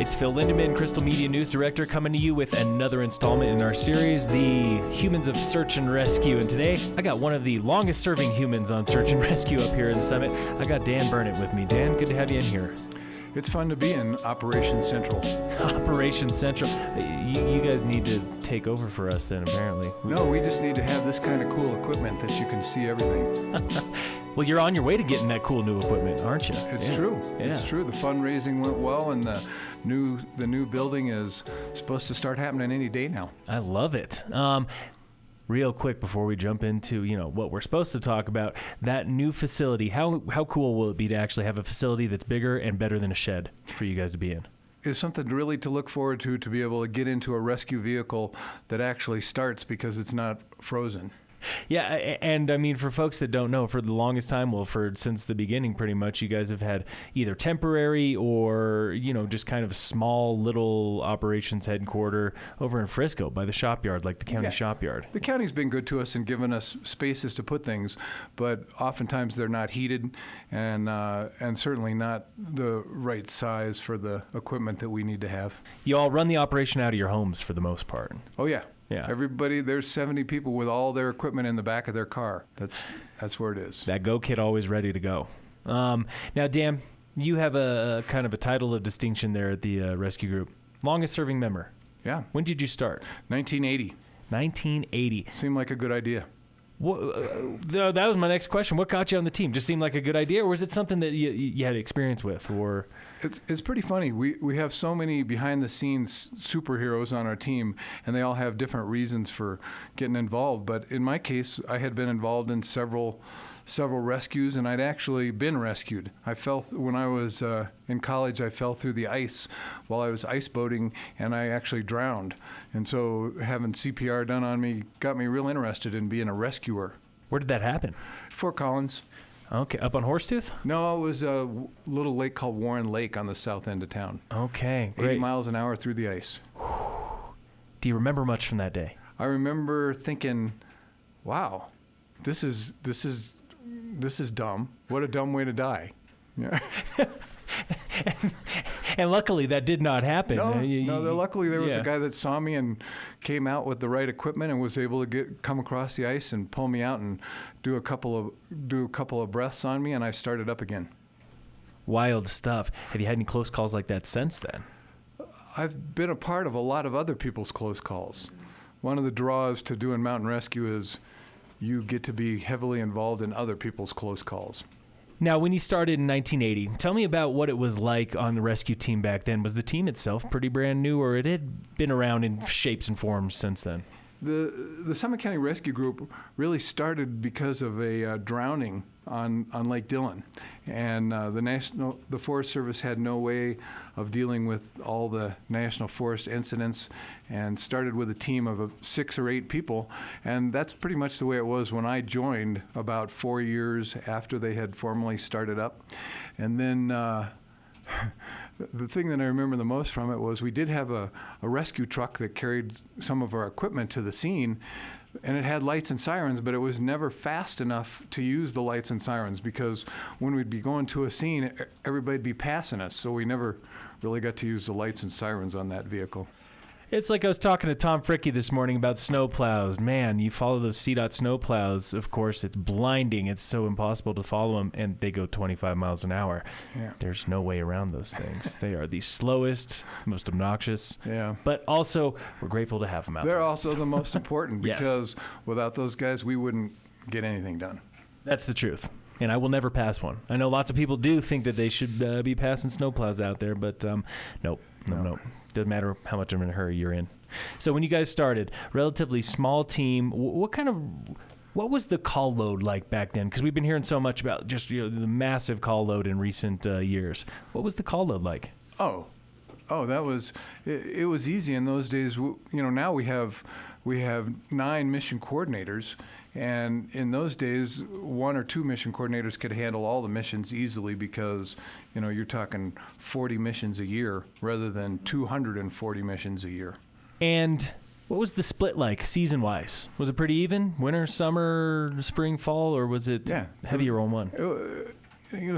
It's Phil Lindeman, Crystal Media News Director, coming to you with another installment in our series, The Humans of Search and Rescue. And today, I got one of the longest-serving humans on Search and Rescue up here in the Summit. I got Dan Burnett with me. Dan, good to have you in here. It's fun to be in Operation Central. Operation Central. You guys need to take over for us then, apparently. No, we just need to have this kind of cool equipment that you can see everything. Well, you're on your way to getting that cool new equipment, aren't you? It's true. Yeah. It's true. The fundraising went well, and the new building is supposed to start happening any day now. I love it. Real quick before we jump into what we're supposed to talk about, that new facility. How cool will it be to actually have a facility that's bigger and better than a shed for you guys to be in? It's something really to look forward to be able to get into a rescue vehicle that actually starts because it's not frozen. Yeah, and I mean, for folks that don't know, for the longest time, since the beginning, pretty much, you guys have had either temporary or, just kind of a small little operations headquarter over in Frisco by the shopyard, like the county shopyard. The county's been good to us and given us spaces to put things, but oftentimes they're not heated and certainly not the right size for the equipment that we need to have. You all run the operation out of your homes for the most part. Oh, yeah. Yeah. Everybody, there's 70 people with all their equipment in the back of their car. That's where it is. That go kit always ready to go. Now, Dan, you have a kind of a title of distinction there at the rescue group. Longest serving member. Yeah. When did you start? 1980. 1980. Seemed like a good idea. That was my next question. What got you on the team? Just seemed like a good idea, or was it something that you had experience with? Or it's pretty funny. We have so many behind-the-scenes superheroes on our team, and they all have different reasons for getting involved. But in my case, I had been involved in several rescues, and I'd actually been rescued. When I was in college, I fell through the ice while I was ice boating, and I actually drowned. And so having CPR done on me got me real interested in being a rescuer. Where did that happen? Fort Collins. Okay, up on Horsetooth? No, it was a little lake called Warren Lake on the south end of town. Okay, great. 80 miles an hour through the ice. Do you remember much from that day? I remember thinking, wow, this is dumb. What a dumb way to die. Yeah. And luckily, that did not happen. Luckily there was a guy that saw me and came out with the right equipment and was able to come across the ice and pull me out and do a couple of breaths on me, and I started up again. Wild stuff. Have you had any close calls like that since then? I've been a part of a lot of other people's close calls. One of the draws to doing mountain rescue is you get to be heavily involved in other people's close calls. Now, when you started in 1980, tell me about what it was like on the rescue team back then. Was the team itself pretty brand new, or it had been around in shapes and forms since then? The Summit County Rescue Group really started because of a drowning on Lake Dillon, and the Forest Service had no way of dealing with all the national forest incidents, and started with a team of 6 or 8 people, and that's pretty much the way it was when I joined about 4 years after they had formally started up. And then the thing that I remember the most from it was we did have a rescue truck that carried some of our equipment to the scene, and it had lights and sirens, but it was never fast enough to use the lights and sirens, because when we'd be going to a scene, everybody'd be passing us, so we never really got to use the lights and sirens on that vehicle. It's like I was talking to Tom Fricke this morning about snow plows. Man, you follow those CDOT snow plows, of course, it's blinding. It's so impossible to follow them, and they go 25 miles an hour. Yeah. There's no way around those things. They are the slowest, most obnoxious. Yeah. But also, we're grateful to have them out there. They're also the most important, because Yes. Without those guys, we wouldn't get anything done. That's the truth. And I will never pass one. I know lots of people do think that they should be passing snowplows out there, but nope. Doesn't matter how much of a hurry you're in. So when you guys started, relatively small team, what was the call load like back then? Because we've been hearing so much about just the massive call load in recent years. What was the call load like? Oh, that was it was easy in those days. Now we have 9 mission coordinators, and in those days 1 or 2 mission coordinators could handle all the missions easily, because you're talking 40 missions a year rather than 240 missions a year. And what was the split like season-wise? Was it pretty even? Winter, summer, spring, fall, or was it heavier on one?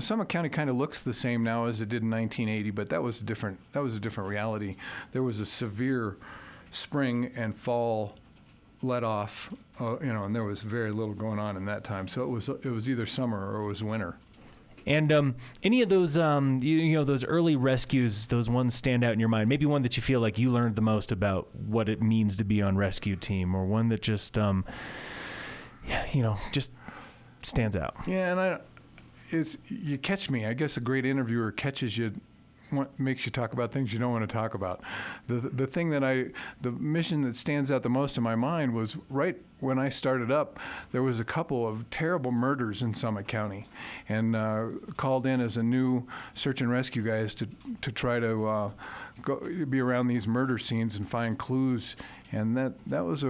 Summit County kind of looks the same now as it did in 1980, but that was a different reality. There was a severe spring and fall let off, and there was very little going on in that time. So it was either summer or it was winter. And any of those, those early rescues, those ones stand out in your mind? Maybe one that you feel like you learned the most about what it means to be on rescue team, or one that just, just stands out. Yeah, and you catch me. I guess a great interviewer catches you, makes you talk about things you don't want to talk about. The mission that stands out the most in my mind was right when I started up, there was a couple of terrible murders in Summit County, and called in as a new search and rescue guys to try to be around these murder scenes and find clues. And that was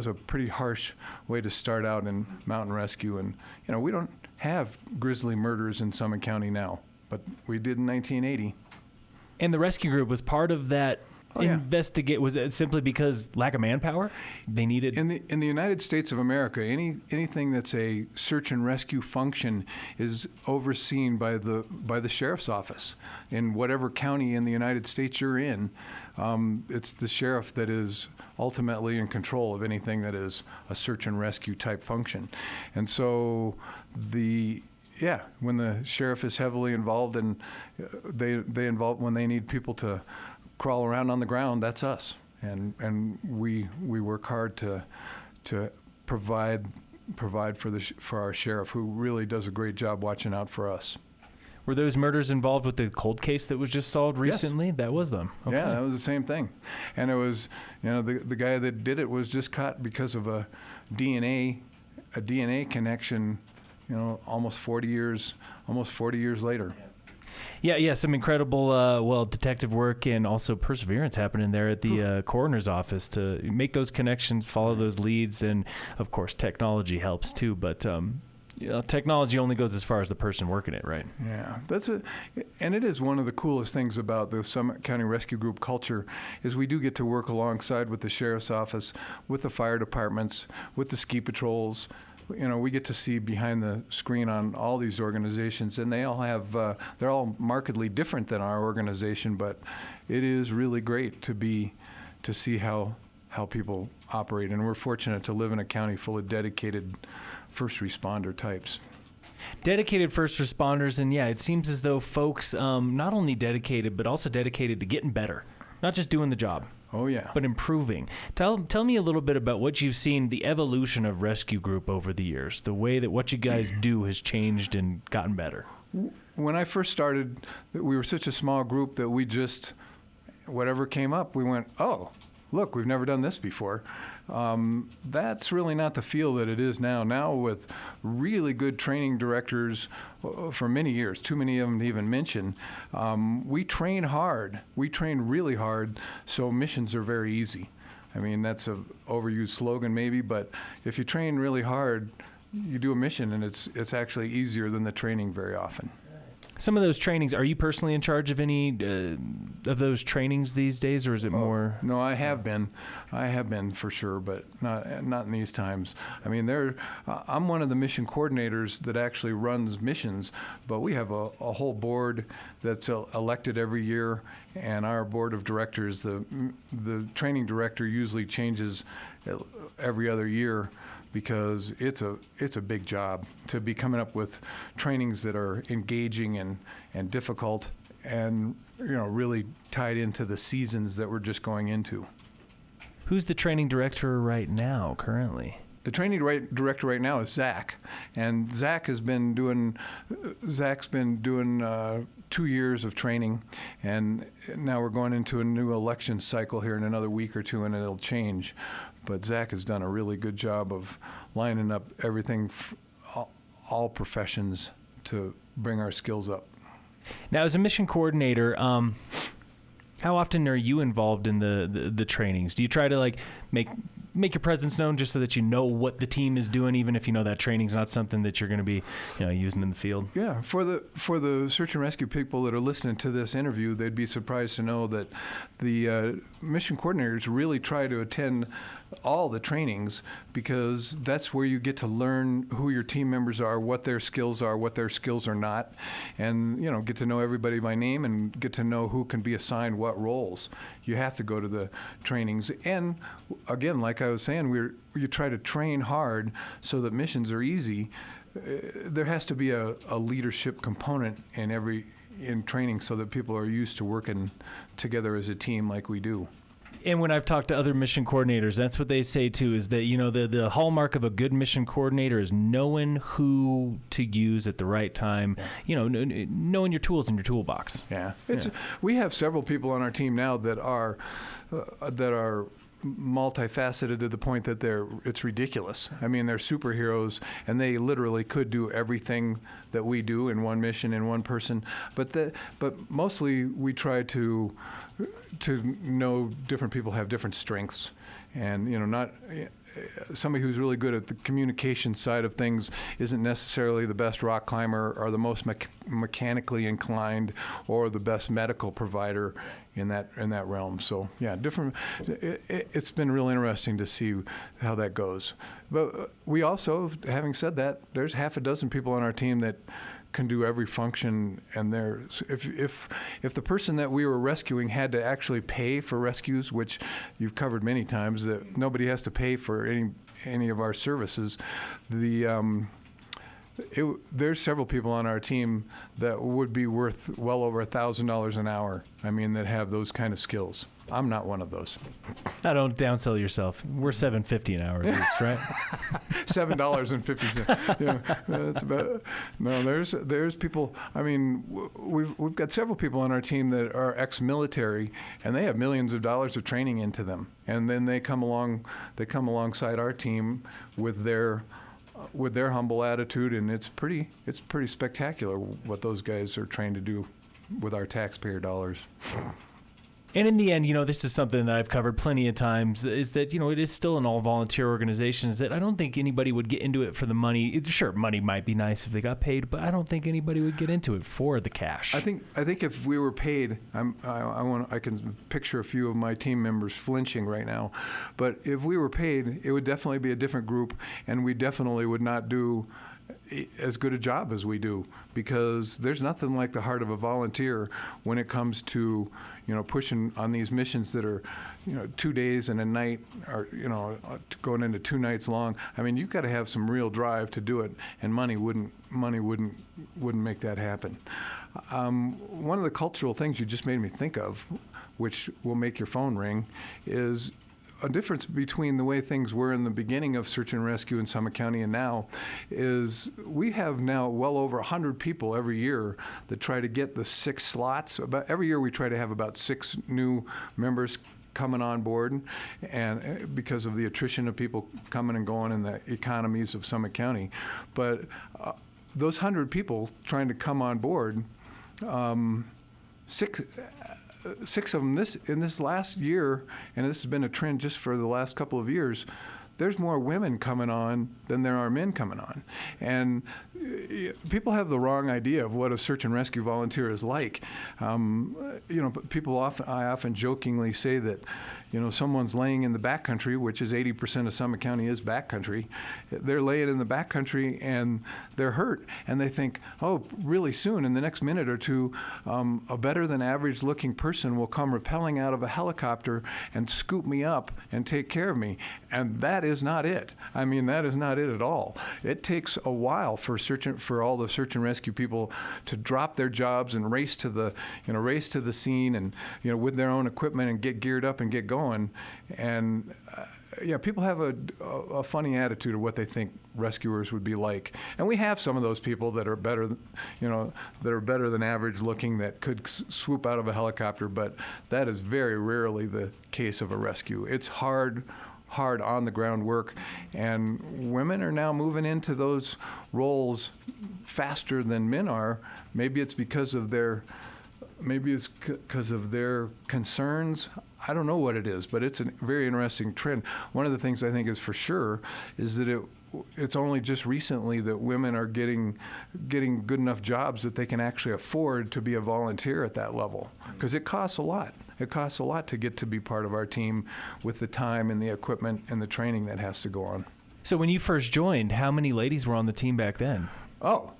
a pretty harsh way to start out in mountain rescue. And we don't have grisly murders in Summit County now, but we did in 1980. And the rescue group was part of that investigate. Was it simply because lack of manpower? They needed in the United States of America, anything that's a search and rescue function is overseen by the sheriff's office. In whatever county in the United States you're in, it's the sheriff that is ultimately in control of anything that is a search and rescue type function. And so when the sheriff is heavily involved and they involve when they need people to crawl around on the ground, that's us. And we work hard to provide for our sheriff, who really does a great job watching out for us. Were those murders involved with the cold case that was just solved recently? Yes. That was them. Okay. Yeah, that was the same thing. And it was, the guy that did it was just caught because of a DNA connection, almost 40 years later. Yeah, some incredible, detective work and also perseverance happening there at the coroner's office to make those connections, follow those leads, and of course, technology helps too. But technology only goes as far as the person working it, right? Yeah, and it is one of the coolest things about the Summit County Rescue Group culture is we do get to work alongside with the sheriff's office, with the fire departments, with the ski patrols. We get to see behind the screen on all these organizations, and they all have, they're all markedly different than our organization, but it is really great to see how people operate, and we're fortunate to live in a county full of dedicated first responder types. Dedicated first responders, and it seems as though folks not only dedicated, but also dedicated to getting better, not just doing the job. Oh, yeah. But improving. Tell me a little bit about what you've seen, the evolution of Rescue Group over the years, the way that what you guys do has changed and gotten better. When I first started, we were such a small group that we just, whatever came up, we went, oh, look, we've never done this before. That's really not the feel that it is now. Now with really good training directors for many years, too many of them to even mention, we train hard. We train really hard, so missions are very easy. I mean, that's an overused slogan maybe, but if you train really hard, you do a mission, and it's actually easier than the training very often. Some of those trainings, are you personally in charge of any of those trainings these days, or is it more? No, I have been for sure, but not in these times. I mean, I'm one of the mission coordinators that actually runs missions, but we have a whole board that's elected every year, and our board of directors, the training director usually changes every other year, because it's a big job to be coming up with trainings that are engaging and difficult and really tied into the seasons that we're just going into. Who's the training director right now currently? The training director right now is Zach, and Zach's been doing 2 years of training, and now we're going into a new election cycle here in another week or two, and it'll change. But Zach has done a really good job of lining up everything, all professions, to bring our skills up. Now, as a mission coordinator, how often are you involved in the trainings? Do you try to make your presence known just so that you know what the team is doing, even if you know that training's not something that you're going to be using in the field? Yeah, for the search and rescue people that are listening to this interview, they'd be surprised to know that the mission coordinators really try to attend all the trainings, because that's where you get to learn who your team members are, what their skills are, what their skills are not, and get to know everybody by name and get to know who can be assigned what roles. You have to go to the trainings, and again, like I was saying, you try to train hard so that missions are easy. There has to be a leadership component in training so that people are used to working together as a team like we do. And when I've talked to other mission coordinators, that's what they say too, is that, the hallmark of a good mission coordinator is knowing who to use at the right time, knowing your tools in your toolbox. Yeah. We have several people on our team now that are multifaceted to the point that it's ridiculous. I mean, they're superheroes, and they literally could do everything that we do in one mission in one person. But mostly we try to know different people have different strengths, and not somebody who's really good at the communication side of things isn't necessarily the best rock climber or the most mechanically inclined or the best medical provider in that realm. So yeah, it's been real interesting to see how that goes. But we also, having said that, there's half a dozen people on our team that can do every function, and if the person that we were rescuing had to actually pay for rescues, which you've covered many times, that nobody has to pay for any of our services, there's several people on our team that would be worth well over $1,000 an hour. I mean, that have those kind of skills. I'm not one of those. I don't downsell yourself. We're $7.50 an hour at least, right? $7.50. Yeah, that's about. No, there's people. I mean, we've got several people on our team that are ex-military, and they have millions of dollars of training into them, and then they come alongside our team with their humble attitude, and it's pretty spectacular what those guys are trained to do with our taxpayer dollars. And in the end, this is something that I've covered plenty of times, is that, it is still an all-volunteer organization, is that I don't think anybody would get into it for the money. Sure, money might be nice if they got paid, but I don't think anybody would get into it for the cash. I think if we were paid, I can picture a few of my team members flinching right now, but if we were paid, it would definitely be a different group, and we definitely would not do as good a job as we do, because there's nothing like the heart of a volunteer when it comes to pushing on these missions that are 2 days and a night, or going into 2 nights long. I mean, you've got to have some real drive to do it, and money wouldn't make that happen. One of the cultural things you just made me think of, which will make your phone ring, is a difference between the way things were in the beginning of search and rescue in Summit County and now is we have now well over 100 people every year that try to get the 6 slots. Every year we try to have about 6 new members coming on board, and because of the attrition of people coming and going in the economies of Summit County. But those 100 people trying to come on board, 6 of them in this last year, and this has been a trend just for the last couple of years, there's more women coming on than there are men coming on. And people have the wrong idea of what a search and rescue volunteer is like. I often jokingly say that, someone's laying in the backcountry, which is 80% of Summit County is backcountry. They're laying in the backcountry and they're hurt, and they think, oh, really soon, in the next minute or two, a better than average looking person will come rappelling out of a helicopter and scoop me up and take care of me. And that is not it. I mean, that is not it at all. It takes a while for all the search and rescue people to drop their jobs and race to the scene, and with their own equipment, and get geared up and get going. And people have a funny attitude of what they think rescuers would be like, and we have some of those people that are better, than average looking, that could swoop out of a helicopter, but that is very rarely the case of a rescue. It's hard on the ground work, and women are now moving into those roles faster than men are. Maybe it's because of their concerns. I don't know what it is, but it's a very interesting trend. One of the things I think is for sure is that it's only just recently that women are getting good enough jobs that they can actually afford to be a volunteer at that level, because it costs a lot. It costs a lot to get to be part of our team with the time and the equipment and the training that has to go on. So when you first joined, how many ladies were on the team back then? Oh,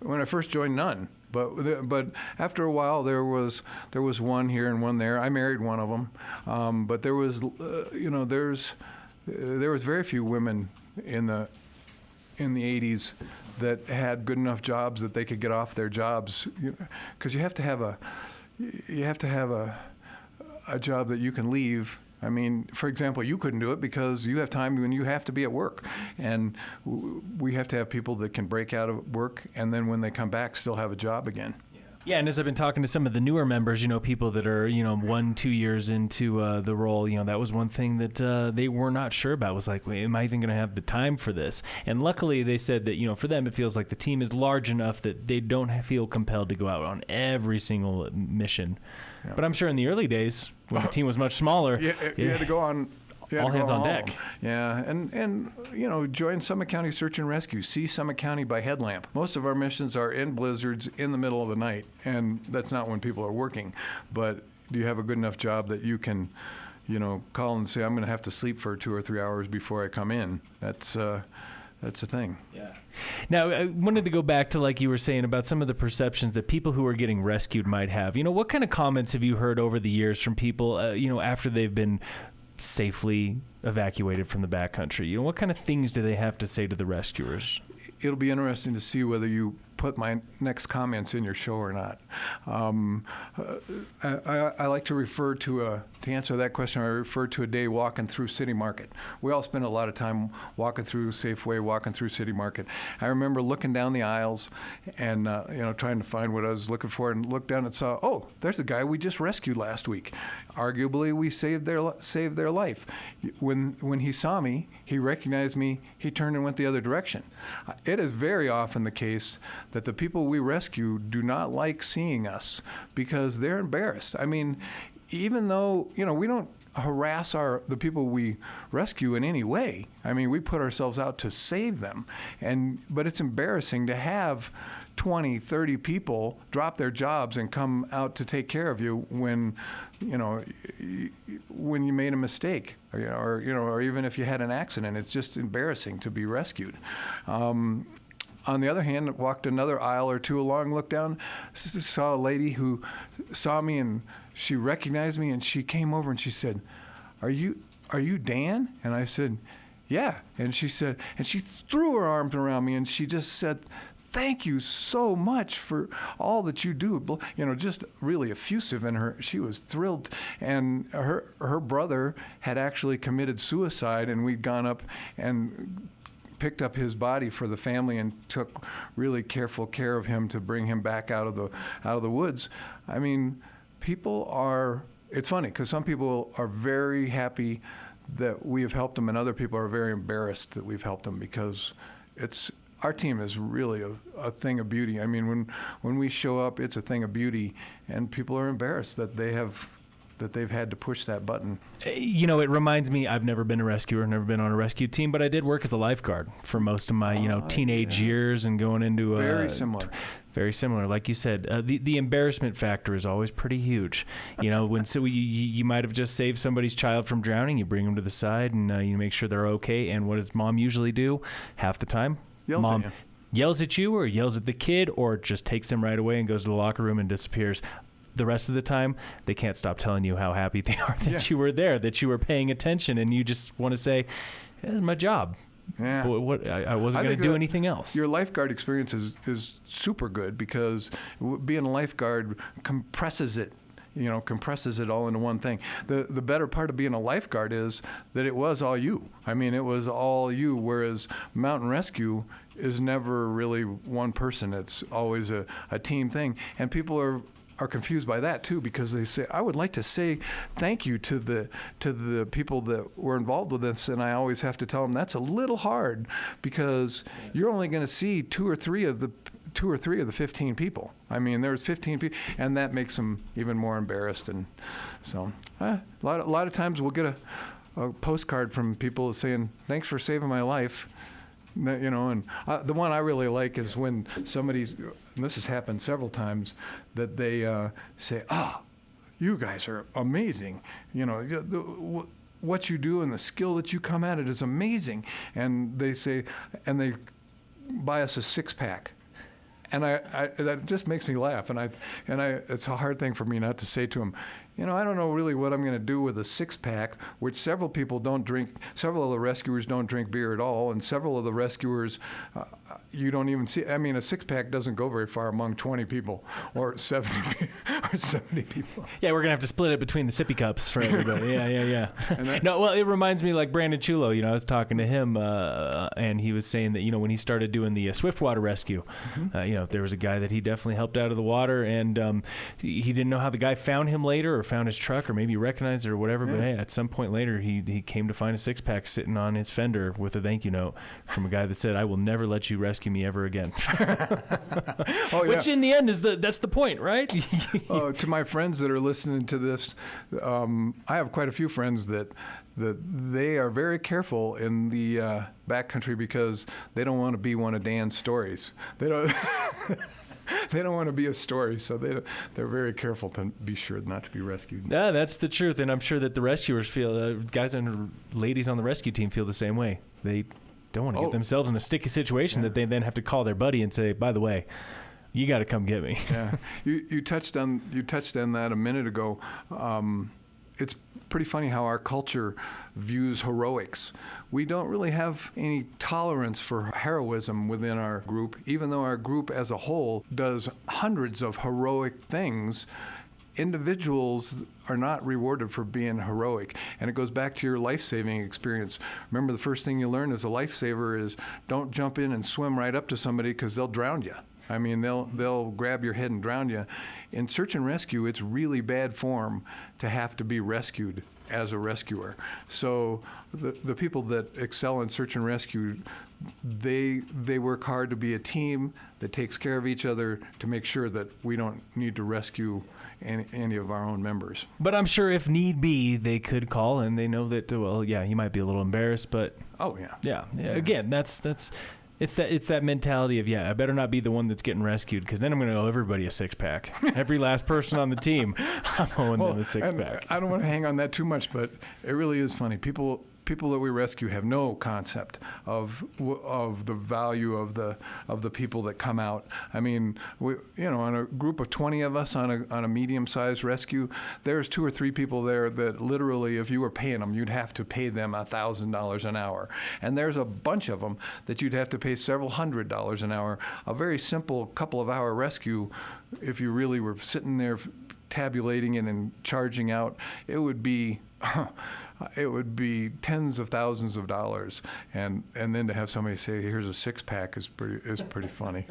when I first joined, none. But after a while, there was one here and one there. I married one of them, but there was there was very few women in the 80s that had good enough jobs that they could get off their jobs, because you have to have a job that you can leave. I mean, for example, you couldn't do it because you have time when you have to be at work. And we have to have people that can break out of work and then when they come back still have a job again. Yeah, and as I've been talking to some of the newer members, people that are, 1-2 years into the role, that was one thing that they were not sure about, was like, wait, am I even going to have the time for this? And luckily they said that, for them it feels like the team is large enough that they don't feel compelled to go out on every single mission. Yeah. But I'm sure in the early days, when the team was much smaller, you had to go on. All hands on deck. Yeah, and join Summit County Search and Rescue. See Summit County by headlamp. Most of our missions are in blizzards in the middle of the night, and that's not when people are working. But do you have a good enough job that you can, call and say, I'm going to have to sleep for 2 or 3 hours before I come in? That's the thing. Yeah. Now, I wanted to go back to, like you were saying, about some of the perceptions that people who are getting rescued might have. What kind of comments have you heard over the years from people, after they've been safely evacuated from the backcountry? What kind of things do they have to say to the rescuers? It'll be interesting to see whether you put my next comments in your show or not. I like to refer to answer that question, I refer to a day walking through City Market. We all spend a lot of time walking through Safeway, walking through City Market. I remember looking down the aisles and trying to find what I was looking for, and looked down and saw, oh, there's the guy we just rescued last week. Arguably, we saved their life. When he saw me, he recognized me, he turned and went the other direction. It is very often the case that the people we rescue do not like seeing us because they're embarrassed. I mean, even though, we don't harass the people we rescue in any way. I mean, we put ourselves out to save them. But it's embarrassing to have 20, 30 people drop their jobs and come out to take care of you when you made a mistake, or even if you had an accident. It's just embarrassing to be rescued. On the other hand, walked another aisle or two along, looked down, saw a lady who saw me and she recognized me, and she came over and she said, "Are you Dan?" And I said, "Yeah." And she said, and she threw her arms around me and she just said, "Thank you so much for all that you do." Just really effusive in her. She was thrilled. And her brother had actually committed suicide, and we'd gone up and picked up his body for the family and took really careful care of him to bring him back out of the woods. I mean, it's funny because some people are very happy that we have helped them, and other people are very embarrassed that we've helped them, because our team is really a thing of beauty. I mean, when we show up, it's a thing of beauty, and people are embarrassed that they've had to push that button. It reminds me, I've never been a rescuer, never been on a rescue team, but I did work as a lifeguard for most of my, teenage years, and going into very similar. Very similar, like you said. The embarrassment factor is always pretty huge. You might have just saved somebody's child from drowning. You bring them to the side and you make sure they're okay. And what does mom usually do? Half the time, mom yells at you, or yells at the kid, or just takes them right away and goes to the locker room and disappears. The rest of the time, they can't stop telling you how happy they are that you were there, that you were paying attention, and you just want to say, "This is my job." Yeah. I wasn't going to do anything else. Your lifeguard experience is super good, because being a lifeguard compresses it all into one thing. The better part of being a lifeguard is that it was all you. I mean, it was all you, whereas mountain rescue is never really one person. It's always a team thing. And people are confused by that too, because they say, I would like to say thank you to the people that were involved with this, and I always have to tell them that's a little hard, because you're only going to see two or three of the 15 people. I mean, there's 15 people, and that makes them even more embarrassed. And so a lot of times we'll get a postcard from people saying, "Thanks for saving my life." You know, and the one I really like is when somebody's, and this has happened several times, that they say, you guys are amazing. You know, what you do and the skill that you come at it is amazing. And they say, and they buy us a 6-pack. And I that just makes me laugh. And it's a hard thing for me not to say to them, you know, I don't know really what I'm going to do with a 6-pack, which several people don't drink. Several of the rescuers don't drink beer at all, and several of the rescuers you don't even see. I mean, a 6-pack doesn't go very far among 20 people or 70 people. Yeah, we're gonna have to split it between the sippy cups for everybody. Yeah. No, well, it reminds me like Brandon Chulo. You know, I was talking to him, and he was saying that, you know, when he started doing the Swiftwater rescue, you know, there was a guy that he definitely helped out of the water, and he didn't know how the guy found him later, or found his truck, or maybe recognized it or whatever. But hey, at some point later, he came to find a 6-pack sitting on his fender with a thank you note from a guy that said, "I will never let you rescue me ever again." Which in the end that's the point, right? To my friends that are listening to this, I have quite a few friends that they are very careful in the backcountry because they don't want to be one of Dan's stories. They don't. They don't want to be a story, so they're very careful to be sure not to be rescued. Yeah, that's the truth, and I'm sure that the rescuers feel, guys and ladies on the rescue team feel the same way. They don't want to get themselves in a sticky situation that they then have to call their buddy and say, "By the way, you got to come get me." Yeah, you touched on that a minute ago. It's pretty funny how our culture views heroics. We don't really have any tolerance for heroism within our group, even though our group as a whole does hundreds of heroic things. Individuals are not rewarded for being heroic. And it goes back to your life-saving experience. Remember, the first thing you learn as a lifesaver is don't jump in and swim right up to somebody because they'll drown you. I mean, they'll grab your head and drown you. In search and rescue, it's really bad form to have to be rescued as a rescuer. So the people that excel in search and rescue, they work hard to be a team that takes care of each other to make sure that we don't need to rescue any of our own members. But I'm sure if need be, they could call, and they know that, well, yeah, he might be a little embarrassed, but... Oh, yeah. Yeah. Again, that's... It's that mentality of, I better not be the one that's getting rescued, because then I'm going to owe everybody a 6-pack. Every last person on the team, I'm owing them a 6-pack. I don't want to hang on that too much, but it really is funny. People that we rescue have no concept of the value of the people that come out. I mean, on a group of 20 of us on a medium-sized rescue, there's 2 or 3 people there that literally, if you were paying them, you'd have to pay them $1,000 an hour. And there's a bunch of them that you'd have to pay several $100s an hour. A very simple couple-of-hour rescue, if you really were sitting there tabulating it and charging out, it would be tens of thousands of dollars, and then to have somebody say, "Here's a 6-pack," is pretty funny.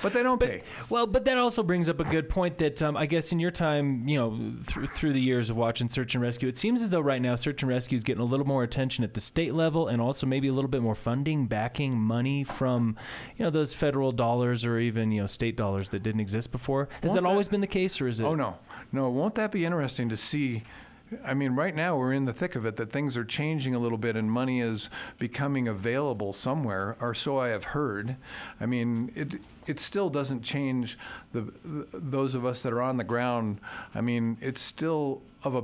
But they don't pay. Well, but that also brings up a good point that I guess in your time, through the years of watching search and rescue, it seems as though right now search and rescue is getting a little more attention at the state level, and also maybe a little bit more funding, backing money from those federal dollars or even state dollars that didn't exist before. Has that always been the case, or is it? Oh no. Won't that be interesting to see? I mean, right now we're in the thick of it, that things are changing a little bit and money is becoming available somewhere, or so I have heard. I mean, it still doesn't change those of us that are on the ground. I mean, it's still of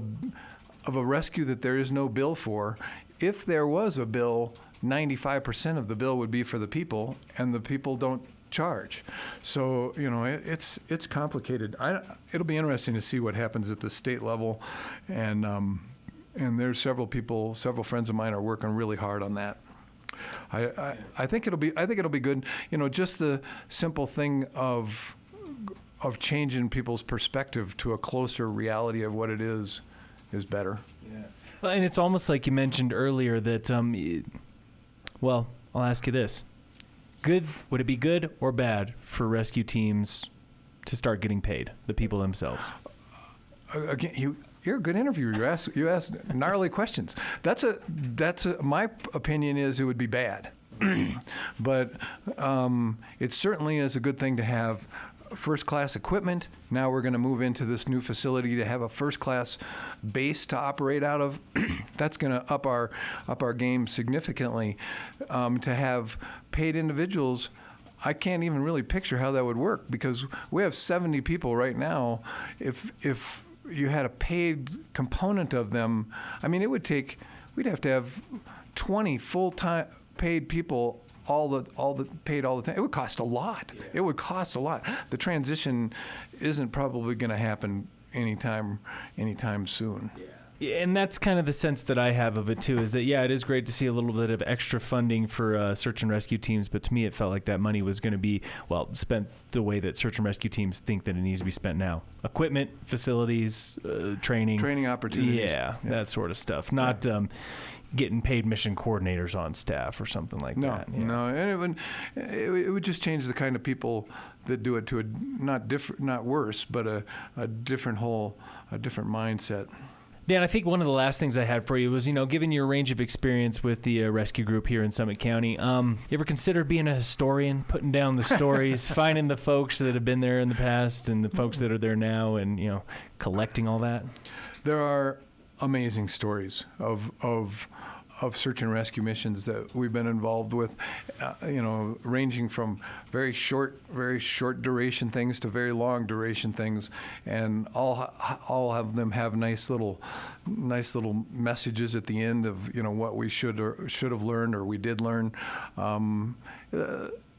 a rescue that there is no bill for. If there was a bill, 95% of the bill would be for the people, and the people don't charge. So it's complicated. It'll be interesting to see what happens at the state level, and there's several friends of mine are working really hard on that. I think it'll be good. Just the simple thing of changing people's perspective to a closer reality of what it is better. Yeah. Well, and it's almost like you mentioned earlier that well, I'll ask you this. Would it be good or bad for rescue teams to start getting paid, the people themselves? Again, you're a good interviewer. You ask gnarly questions. My opinion is it would be bad, but it certainly is a good thing to have first-class equipment. Now we're going to move into this new facility to have a first-class base to operate out of. That's going to up our game significantly. To have paid individuals, I can't even really picture how that would work, because we have 70 people right now. If you had a paid component of them, I mean, we'd have to have 20 full-time paid people all the paid all the time. It would cost a lot. Yeah. It would cost a lot. The transition isn't probably going to happen anytime soon. Yeah, and that's kind of the sense that I have of it too, is that, yeah, it is great to see a little bit of extra funding for search and rescue teams, but to me it felt like that money was going to be, well, spent the way that search and rescue teams think that it needs to be spent now. Equipment, facilities, training opportunities. Yeah, that sort of stuff. Not getting paid mission coordinators on staff or something like that. Yeah. No, and it would just change the kind of people that do it to a not worse, but a different mindset. Dan, I think one of the last things I had for you was, given your range of experience with the rescue group here in Summit County, you ever consider being a historian, putting down the stories, finding the folks that have been there in the past and the folks that are there now, and collecting all that? There are amazing stories of search and rescue missions that we've been involved with, ranging from very short duration things to very long duration things, and all of them have nice little messages at the end of what we should have learned or we did learn.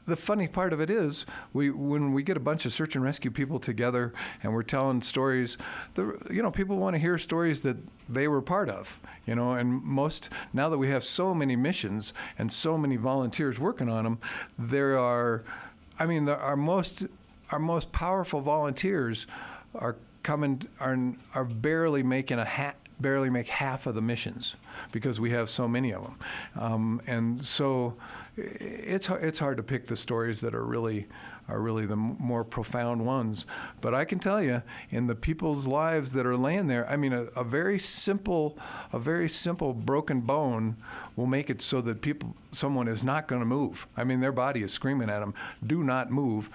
The funny part of it is, when we get a bunch of search and rescue people together and we're telling stories, people want to hear stories that they were part of, and now that we have so many missions and so many volunteers working on them, our most powerful volunteers are barely make half of the missions because we have so many of them, and so it's hard to pick the stories that are really the more profound ones. But I can tell you, in the people's lives that are laying there, I mean, a very simple broken bone will make it so that someone is not going to move. I mean, their body is screaming at them, "Do not move."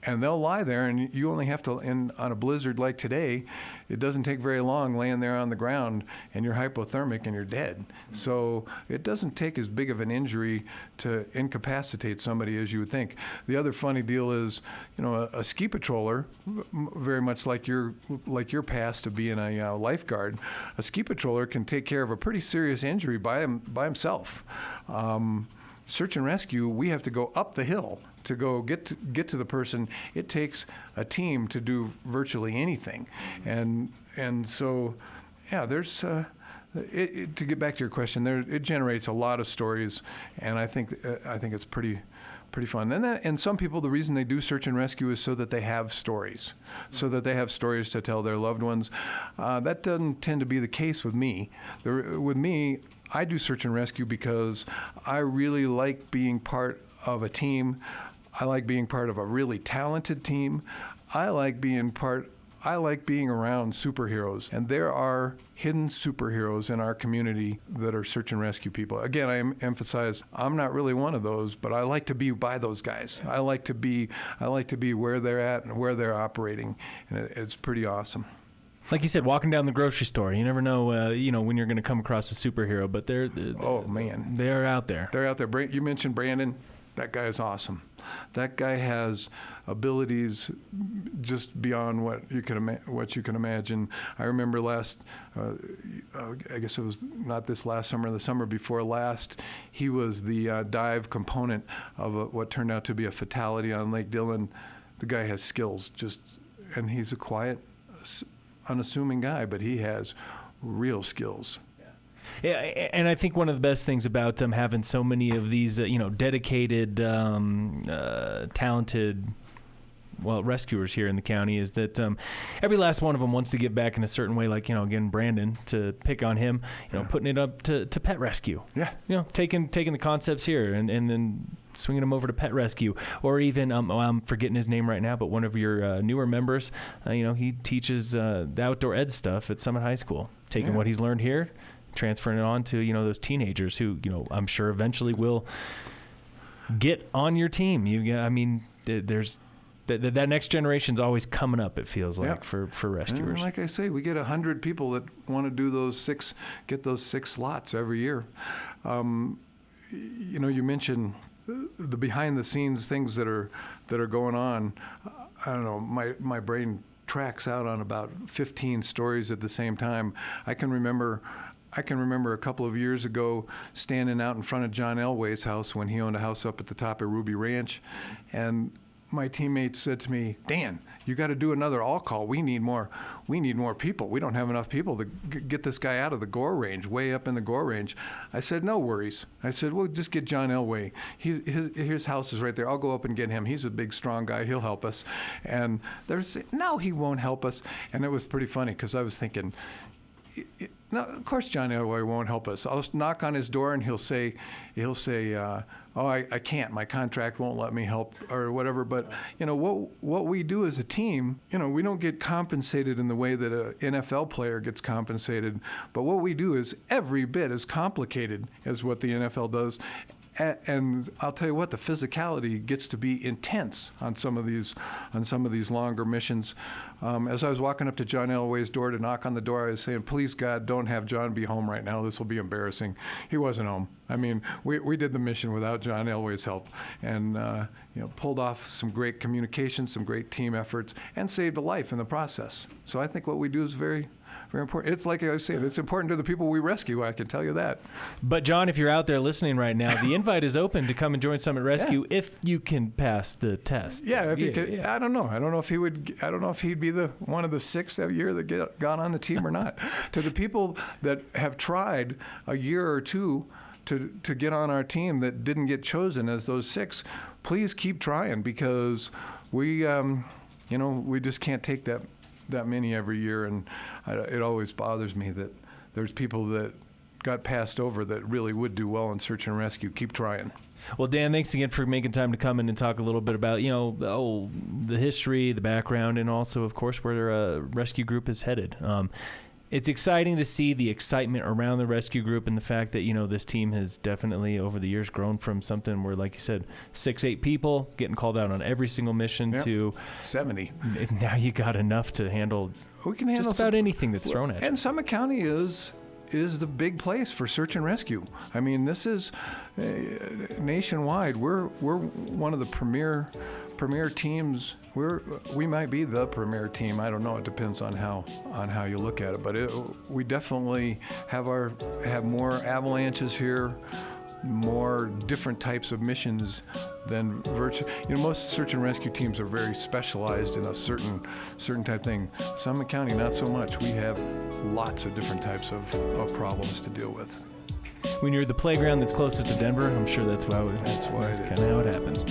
And they'll lie there, and you only have to, on a blizzard like today, it doesn't take very long laying there on the ground, and you're hypothermic and you're dead. So it doesn't take as big of an injury to incapacitate somebody as you would think. The other funny deal is, a ski patroller, very much like your past of being a lifeguard, a ski patroller can take care of a pretty serious injury by himself. Search and rescue, we have to go up the hill to go get to the person. It takes a team to do virtually anything, and so, yeah, there's to get back to your question, it generates a lot of stories, and I think it's pretty fun. And some people, the reason they do search and rescue is so that they have stories, to tell their loved ones. That doesn't tend to be the case with me. With me, I do search and rescue because I really like being part of a team. I like being part of a really talented team. I like being around superheroes, and there are hidden superheroes in our community that are search and rescue people. Again, I emphasize, I'm not really one of those, but I like to be by those guys. I like to be where they're at and where they're operating, and it's pretty awesome. Like you said, walking down the grocery store, you never know, when you're going to come across a superhero. But they're out there. They're out there. You mentioned Brandon. That guy is awesome. That guy has abilities just beyond what you can imagine. I remember I guess it was not this last summer, the summer before last, he was the dive component of what turned out to be a fatality on Lake Dillon. The guy has skills, and he's a quiet, unassuming guy, but he has real skills. Yeah, and I think one of the best things about having so many of these, dedicated, talented, rescuers here in the county is that every last one of them wants to give back in a certain way. Like, again, Brandon, to pick on him, putting it up to pet rescue. Yeah. Taking the concepts here and then swinging them over to pet rescue, or even I'm forgetting his name right now, but one of your newer members, he teaches the outdoor ed stuff at Summit High School, taking what he's learned here, transferring it on to those teenagers who I'm sure eventually will get on your team. There's that next generation's always coming up. It feels like for rescuers. And like I say, we get 100 people that want to do get those 6 slots every year. You mentioned the behind the scenes things that are going on. I don't know. My brain tracks out on about 15 stories at the same time. I can remember a couple of years ago standing out in front of John Elway's house when he owned a house up at the top of Ruby Ranch, and my teammates said to me, "Dan, you got to do another all call. We need more people. We don't have enough people to get this guy out of the gore range, way up in the gore range." I said, "No worries." I said, "We'll just get John Elway. His house is right there. I'll go up and get him. He's a big, strong guy. He'll help us." And they're saying, "No, he won't help us." And it was pretty funny because I was thinking, no, of course John Elway won't help us. I'll knock on his door and he'll say, "Oh, I can't. My contract won't let me help," or whatever. But what we do as a team, we don't get compensated in the way that an NFL player gets compensated. But what we do is every bit as complicated as what the NFL does. And I'll tell you what, the physicality gets to be intense on some of these longer missions. As I was walking up to John Elway's door to knock on the door, I was saying, "Please God, don't have John be home right now. This will be embarrassing." He wasn't home. I mean, we did the mission without John Elway's help, and pulled off some great communication, some great team efforts, and saved a life in the process. So I think what we do is very, very important. It's like I was saying, it's important to the people we rescue, I can tell you that. But John, if you're out there listening right now, the invite is open to come and join Summit Rescue if you can pass the test. Yeah, if you could. Yeah. I don't know. I don't know if he'd be the one of the 6 that year that got on the team or not. To the people that have tried a year or two to get on our team that didn't get chosen as those 6, please keep trying, because we just can't take that many every year, and it always bothers me that there's people that got passed over that really would do well in search and rescue. Keep trying. Well, Dan, thanks again for making time to come in and talk a little bit about the history, the background, and also, of course, where a rescue group is headed. It's exciting to see the excitement around the rescue group, and the fact that this team has definitely over the years grown from something where, like you said, 6-8 people getting called out on every single mission to 70. Now you got enough to handle. We can handle just about anything that's thrown at you. And Summit County is the big place for search and rescue. I mean, this is nationwide. We're one of the premier teams. We might be the premier team. I don't know. It depends on how you look at it. But we definitely have more avalanches here, more different types of missions than most search and rescue teams are very specialized in a certain type of thing. Summit County, not so much. We have lots of different types of problems to deal with. When you're the playground that's closest to Denver, I'm sure that's kind of how it happens.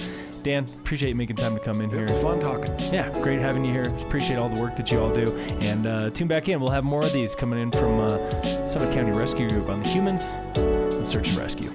Dan, appreciate you making time to come in here. It was fun talking. Yeah, great having you here. Appreciate all the work that you all do. And tune back in. We'll have more of these coming in from Summit County Rescue Group on the Humans of Search and Rescue.